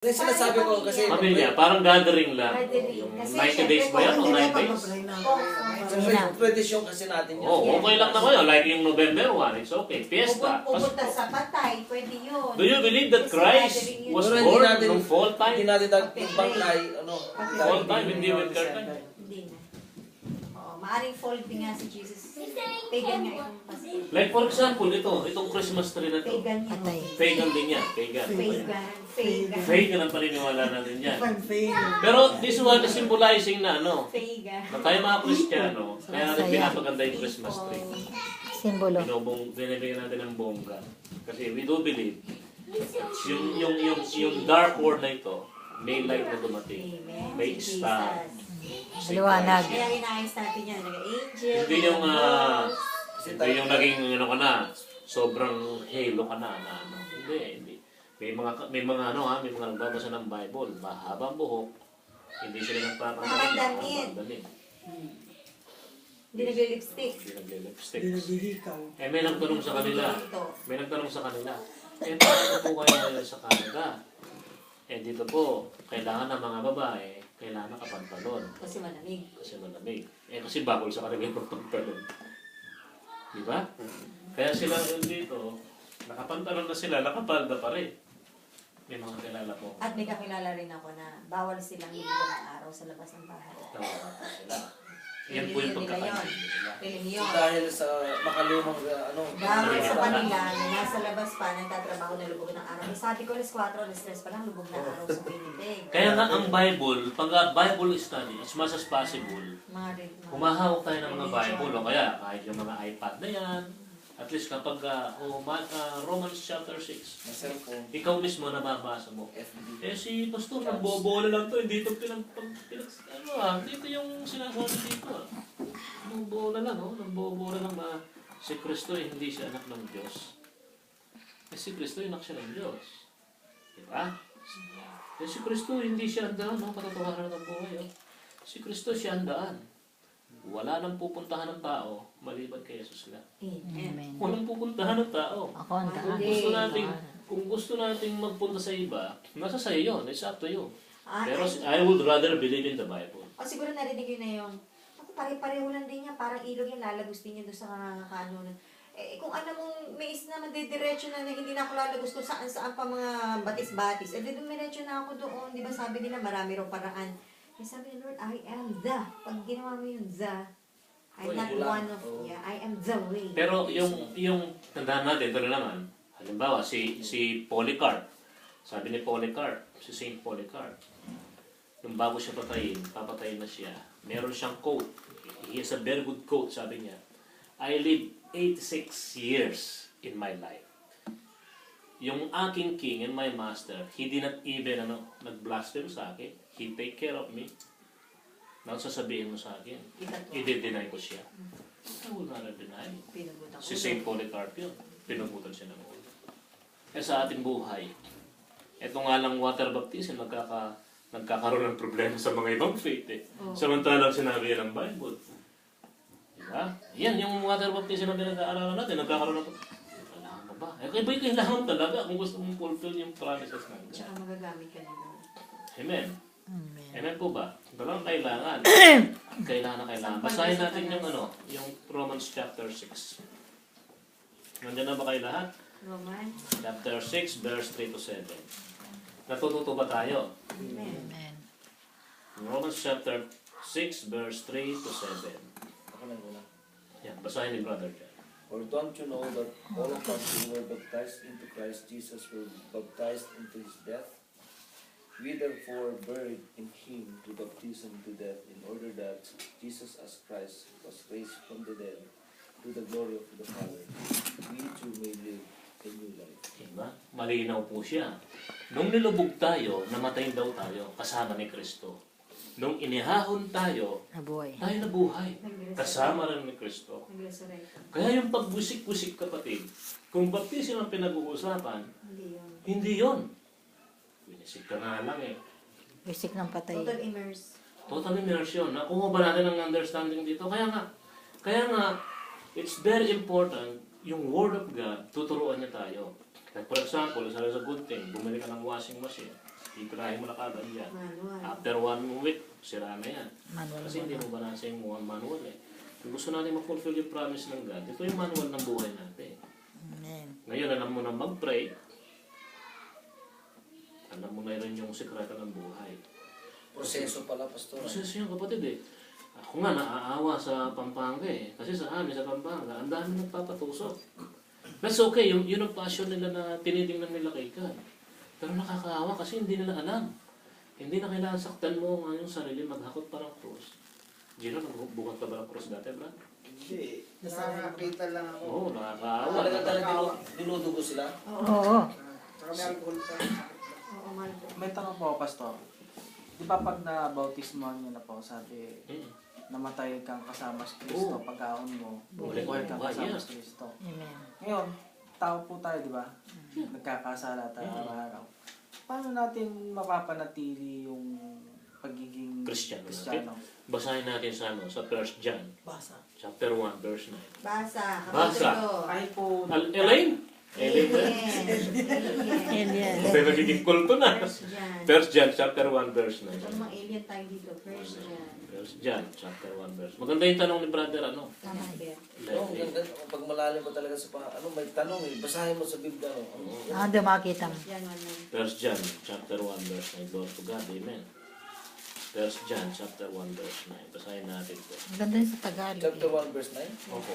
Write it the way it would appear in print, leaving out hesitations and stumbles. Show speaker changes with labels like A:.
A: Kasi sinasabi ko kasi
B: Pamilya, parang gathering lang.
C: Gathering.
B: Yung
C: Kasi
B: 90 days ba yan o 9 days?
A: tradisyon kasi natin yun.
B: Oo, okay lang naman yun. Like yung November 1, it's okay. Fiesta,
C: Pupunta
B: Pasko.
C: sa patay, pwede yun.
B: Do you believe that Christ was
A: Pero hindi
B: born
A: natin-
B: nung fall
A: Hindi
B: time?
A: natin bangkay,
B: Fall time, hindi with curtain.
C: Hindi na. Oo, maaring folding nga si Jesus. Pagan nga itong Pasko.
B: Like for example, itong Christmas tree na to.
C: Pagan yan.
B: Pagan din yan. Pagan.
C: Pagan. Pagan.
B: Pagan ang paniniwala natin yan. Pero this one is symbolizing na
C: Pagan.
B: na tayo mga Kristiyano, kaya natin pinapaganda yung Christmas tree.
D: Simbolo.
B: Binibigyan natin ng bongga. Kasi we do believe yung dark world na ito, may light na dumating.
C: Amen.
B: May
C: Si
B: star.
C: Jesus.
B: Si
D: Liwanag.
B: Christ.
C: Kaya inaayos natin yan. Nag-angel.
B: Hindi yung naging ka na, sobrang halo ka na. Hindi. May mga nagbabasa ng Bible, mahabang buhok, hindi sila nagpapagaling.
C: Mahabang damit.
B: damit.
C: Hindi nag-lipstick.
B: Hindi nagle-lipstick. May nagtanong sa kanila. Paano po kayo sa Canada? Dito po, kailangan ng mga babae, kailangan nakapantalon.
C: Kasi malamig.
B: Kasi malamig. Kasi bawal sa kanila yung pantalon. Di ba? Kaya sila dito, nakapantalon na sila, nakapalda pa rin. May mga kilala po.
C: At may kakilala rin ako na bawal silang liligo ng araw sa labas ng bahay.
B: Tawagan pa sila. Yan po yung pagkakaintindi nila.
C: Relihiyon.
A: Dahil sa makalumang
C: Bawal sa kanila na nasa labas pa, nagtatrabaho na lubog ng araw. Sabi ko, alas 4, alas 3 pa lang lubog na araw sa Winnipeg.
B: Kaya nga ang Bible, pag Bible study, as much as possible,
C: Mga rin.
B: humahawak tayo ng mga Bible. O kaya, kahit yung mga iPad na yan, at least kapag Romans chapter 6,
A: cellphone,
B: ikaw mismo nababasa mo.
A: FB.
B: Si Pastor, nagbobola lang to, hindi ito dito yung sinasabi dito Nagbobola lang, nagbobola lang na si Kristo hindi siya anak ng Diyos. Si Kristo anak siya ng Diyos. Diba? Si Kristo hindi siya ang daan, katatawaran ng buhay. Si Kristo siya ang daan. Wala nang pupuntahan ng tao maliban kay Jesus lang.
C: Amen.
B: Walang pupuntahan ng tao.
D: Ako ang
B: Kung gusto nating magpunta sa iba, nasa sa'yo yun. It's up to you. Pero I would rather believe in the Bible.
C: O siguro narinig yun na yung, ako pare-pareho lang din niya, parang ilog yung lalagos din niya doon sa kaano. Kung ano mong may is na madidiretso na hindi na ako lalagos kung saan pa mga batis-batis, di dumiretso na ako doon. Di ba sabi nila marami raw paraan. Sabi ni Lord, I am the. Pag ginawa mo yung the, I'm not one of, I am the way.
B: Pero yung tandaan natin, ito na naman. Halimbawa, si Polycarp. Sabi ni Polycarp, si Saint Polycarp, nung bago siya papatayin na siya, meron siyang quote. He has a very good quote, sabi niya. I live 86 years in my life. Yung aking king and my master, he did not even nag-blaspheme sa akin. He take care of me. Sasabihin mo sa akin, i-deny ko siya. I will not deny. Si St. Polycarp yun. Pinugutan siya ng ulo. Sa ating buhay, ito nga lang water baptism, nagkakaroon ng problema sa mga ibang faith Samantalang sinabi yan ng Bible. Diba? Yan, yung water baptism na pinag-aaralan natin, nagkakaroon ng problema. Iba'y kailangan talaga kung gusto mong fulfill yung promises natin.
C: Tsaka magagamit ka nila.
B: Amen. Amen po ba? Ito lang kailangan. Kailangan. Basahin natin yung Romans chapter 6. Nandiyan na ba kayo lahat?
C: Romans.
B: Chapter 6, verse 3 to 7. Natututo ba tayo?
C: Amen.
D: Amen.
B: Romans chapter 6, verse 3 to 7. Yan, basahin ni Brother John.
E: Or don't you know that all of us who were baptized into Christ Jesus were baptized into His death? We therefore buried in Him to baptism to death, in order that Jesus as Christ was raised from the dead to the glory of the Father, we too may live a new life.
B: Diba? Malinaw po siya. Nung nilubog tayo, namatay daw tayo kasama ni Kristo. Nung inihahon tayo,
D: Nabuhay.
B: tayo nabuhay. Kasama rin ni Kristo.
C: Nag-resurrect.
B: Kaya yung pagbusik-busik kapatid, kung baptism ang pinag-uusapan,
C: Hindi yun.
B: hindi yun. Binisik ka nga lang
D: Bisik ng patay.
C: Total immerse.
B: Total immersion. Nakuha ba natin ang understanding dito? Kaya nga, it's very important, yung Word of God, tuturuan niya tayo. Like for example, sa good thing, bumili ka ng washing machine. Titirahin mo na kagad yan.
C: Manual.
B: After 1 week, sira na yan.
D: Manual
B: Kasi hindi mo banasa yung manual eh. Kung gusto natin ma-fulfill yung promise ng God, ito yung manual ng buhay natin.
D: Amen.
B: Ngayon, alam mo na mag-pray. Alam mo na rin yung sikreto ng buhay.
A: Proseso pala, Pastor.
B: Proseso yung kapatid eh. Ako nga naaawa sa Pampanga eh. Kasi sa amin sa Pampanga, ang dami nagpapatusok. That's okay, yun ang passion nila na tinitingnan nila kay God. Pero nakakaawa kasi hindi nila alam. Hindi na kailangan saktan mo ang iyong sarili, maghakot pa ng krus. Gino, nagbukat ka ba ng krus dati, Brad?
F: Hindi. Nakakakita lang ako.
B: Oo, nakakaawa.
A: Talaga dinudugo sila.
D: Oo.
F: Saka may alcohol pa.
C: Oo, Marlo.
G: May tanong po, Pastor. Di ba pag na-bautismo niyo na po, sabi,
B: Hmm.
G: namatay kang kasama sa Kristo,
B: Oo.
G: pag-aon mo,
B: Buhay
G: buhay kang
B: buhay,
G: kasama
B: yeah.
G: sa Kristo.
D: Amen.
G: Ngayon, tao po tayo, di ba? Nagkakasala tayo araw-araw. Paano natin mapapanatili yung pagiging
B: Kristiyano natin.
G: Kristiyano?
B: Basahin natin sa ano, sa 1 John, chapter 1, verse 9.
C: Basa.
B: Basa.
C: Kapitulo.
G: Kahit po,
B: Elaine? Elaine ba?
D: Alien.
B: May magiging kulto na.
C: First John.
B: 1 John, chapter 1, verse 9.
C: Ito mga alien tayo dito. First John.
B: 1 John, chapter 1, verse. Maganda yung tanong ni brother, ano?
C: Tama, Beth.
A: Oo, ganda. Pag malalim mo talaga sa may tanong eh. Basahin mo sa Biblia.
D: Doon makita mo.
C: Yan, 1.
B: 1 John, chapter 1, verse 9. Glory to God, amen. 1 John, chapter 1, verse 9. Basahin natin ito.
D: Ang ganda yun sa Tagalog.
A: Chapter 1, verse 9.
B: Opo.